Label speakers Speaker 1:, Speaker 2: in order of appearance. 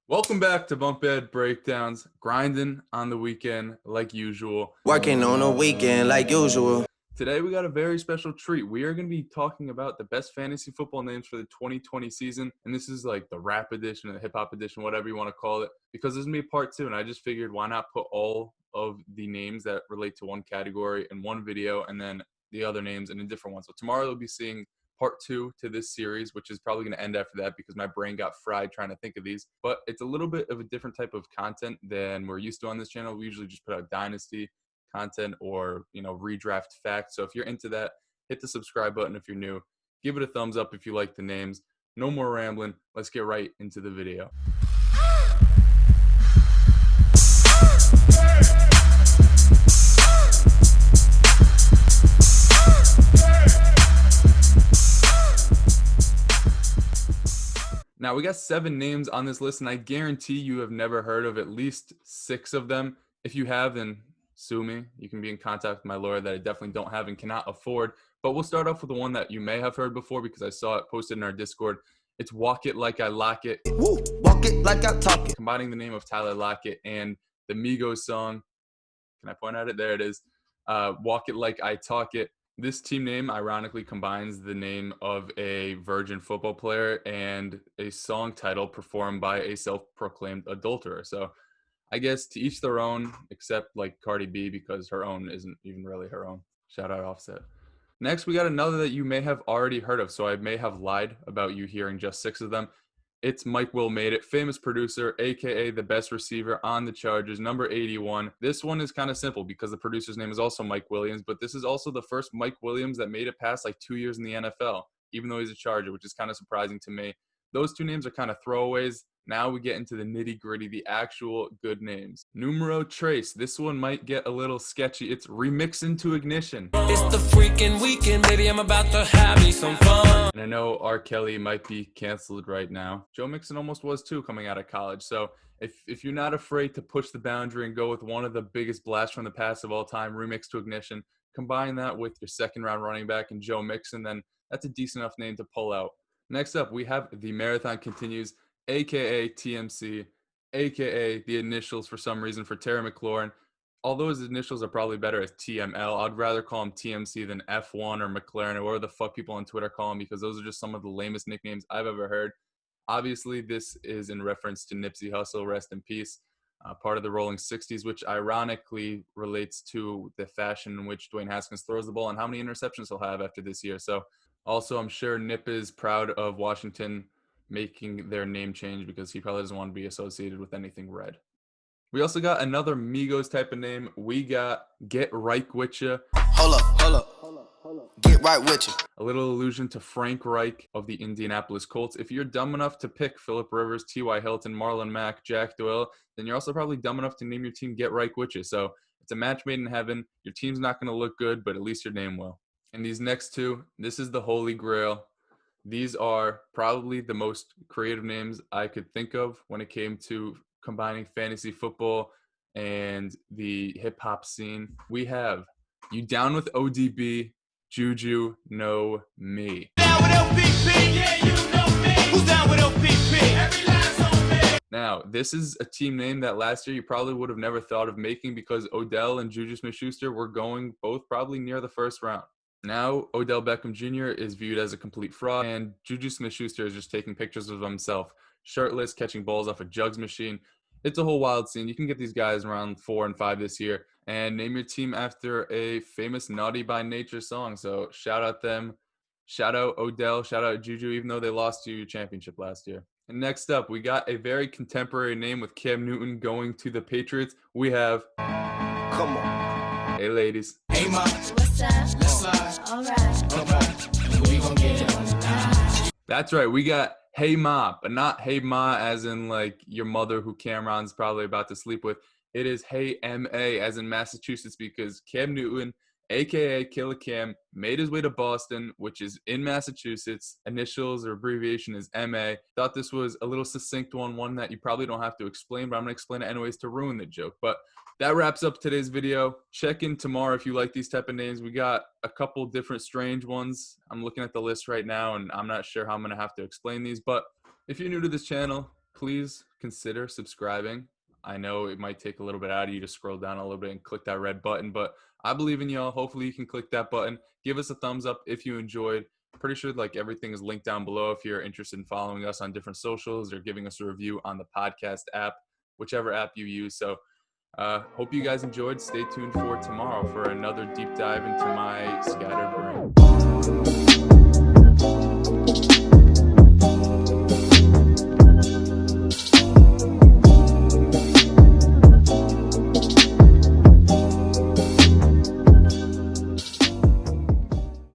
Speaker 1: Welcome back to Bunkbed Breakdowns, grinding on the weekend like usual.
Speaker 2: Working on a weekend like usual.
Speaker 1: Today we got a very special treat. We are going to be talking about the best fantasy football names for the 2020 season. And this is like the rap edition, the hip hop edition, whatever you want to call it, because this is going to be part two. And I just figured why not put all of the names that relate to one category in one video and then the other names in a different one. So tomorrow you'll be seeing part two to this series, which is probably going to end after that because my brain got fried trying to think of these. But it's a little bit of a different type of content than we're used to on this channel. We usually just put out Dynasty content or, redraft facts. So if you're into that, hit the subscribe button if you're new. Give it a thumbs up if you like the names. No more rambling. Let's get right into the video. Now, we got 7 names on this list, and I guarantee you have never heard of at least 6 of them. If you have, then sue me. You can be in contact with my lawyer that I definitely don't have and cannot afford. But we'll start off with the one that you may have heard before because I saw it posted in our Discord. It's Walk It Like I Lock It.
Speaker 2: Woo, walk it like I talk it.
Speaker 1: Combining the name of Tyler Lockett and the Migos song. Can I point at it? There it is. Walk It Like I Talk It. This team name ironically combines the name of a virgin football player and a song title performed by a self-proclaimed adulterer. So I guess to each their own, except like Cardi B because her own isn't even really her own. Shout out Offset. Next, we got another that you may have already heard of, so I may have lied about you hearing just 6 of them. It's Mike Will Made It, famous producer, a.k.a. the best receiver on the Chargers, number 81. This one is kind of simple because the producer's name is also Mike Williams, but this is also the first Mike Williams that made it past like 2 years in the NFL, even though he's a Charger, which is kind of surprising to me. Those 2 names are kind of throwaways. Now we get into the nitty-gritty, the actual good names. Numero Trace. This one might get a little sketchy. It's Remix into Ignition.
Speaker 3: It's the freaking weekend, baby. I'm about to have me some fun.
Speaker 1: And I know R. Kelly might be canceled right now. Joe Mixon almost was too coming out of college. So if you're not afraid to push the boundary and go with one of the biggest blasts from the past of all time, Remix to Ignition, combine that with your second-round running back and Joe Mixon, then that's a decent enough name to pull out. Next up, we have The Marathon Continues, a.k.a. TMC, a.k.a. the initials for some reason for Terry McLaurin. Although his initials are probably better as TML, I'd rather call him TMC than F1 or McLaren or whatever the fuck people on Twitter call him because those are just some of the lamest nicknames I've ever heard. Obviously, this is in reference to Nipsey Hussle, rest in peace, part of the Rolling 60s, which ironically relates to the fashion in which Dwayne Haskins throws the ball and how many interceptions he'll have after this year. So also, I'm sure Nip is proud of Washington making their name change because he probably doesn't want to be associated with anything red. We also got another Migos type of name. We got Get Right Witcha.
Speaker 2: Hold up. Get right with you.
Speaker 1: A little allusion to Frank Reich of the Indianapolis Colts. If you're dumb enough to pick Phillip Rivers, T.Y. Hilton, Marlon Mack, Jack Doyle, then you're also probably dumb enough to name your team Get Right Witcha. So it's a match made in heaven. Your team's not going to look good, but at least your name will. And these next 2, this is the holy grail. These are probably the most creative names I could think of when it came to combining fantasy football and the hip-hop scene. We have You Down with ODB, Juju, Know Me.
Speaker 3: Down with OPP, yeah, you know me. Who's down with OPP? Every line's on me.
Speaker 1: Now, this is a team name that last year you probably would have never thought of making because Odell and Juju Smith-Schuster were going both probably near the first round. Now, Odell Beckham Jr. is viewed as a complete fraud, and Juju Smith-Schuster is just taking pictures of himself, shirtless, catching balls off a jugs machine. It's a whole wild scene. You can get these guys around 4 and 5 this year, and name your team after a famous Naughty by Nature song. So shout out them. Shout out Odell. Shout out Juju, even though they lost you your championship last year. And next up, we got a very contemporary name with Cam Newton going to the Patriots. We have...
Speaker 2: Come on.
Speaker 1: Hey, ladies.
Speaker 3: Hey, ma.
Speaker 4: What's up?
Speaker 3: Let's slide.
Speaker 4: All right.
Speaker 3: Okay. We gon' get it on tonight.
Speaker 1: That's right. We got Hey Ma, but not Hey Ma as in like your mother who Cameron's probably about to sleep with. It is Hey M.A. as in Massachusetts because Cam Newton, a.k.a. Killer Cam, made his way to Boston, which is in Massachusetts. Initials or abbreviation is M.A. Thought this was a little succinct one that you probably don't have to explain, but I'm going to explain it anyways to ruin the joke. But that wraps up today's video. Check in tomorrow if you like these type of names. We got a couple different strange ones. I'm looking at the list right now, and I'm not sure how I'm going to have to explain these. But if you're new to this channel, please consider subscribing. I know it might take a little bit out of you to scroll down a little bit and click that red button, but I believe in y'all. Hopefully you can click that button. Give us a thumbs up if you enjoyed. Pretty sure like everything is linked down below if you're interested in following us on different socials or giving us a review on the podcast app, whichever app you use. So hope you guys enjoyed. Stay tuned for tomorrow for another deep dive into my scattered brain.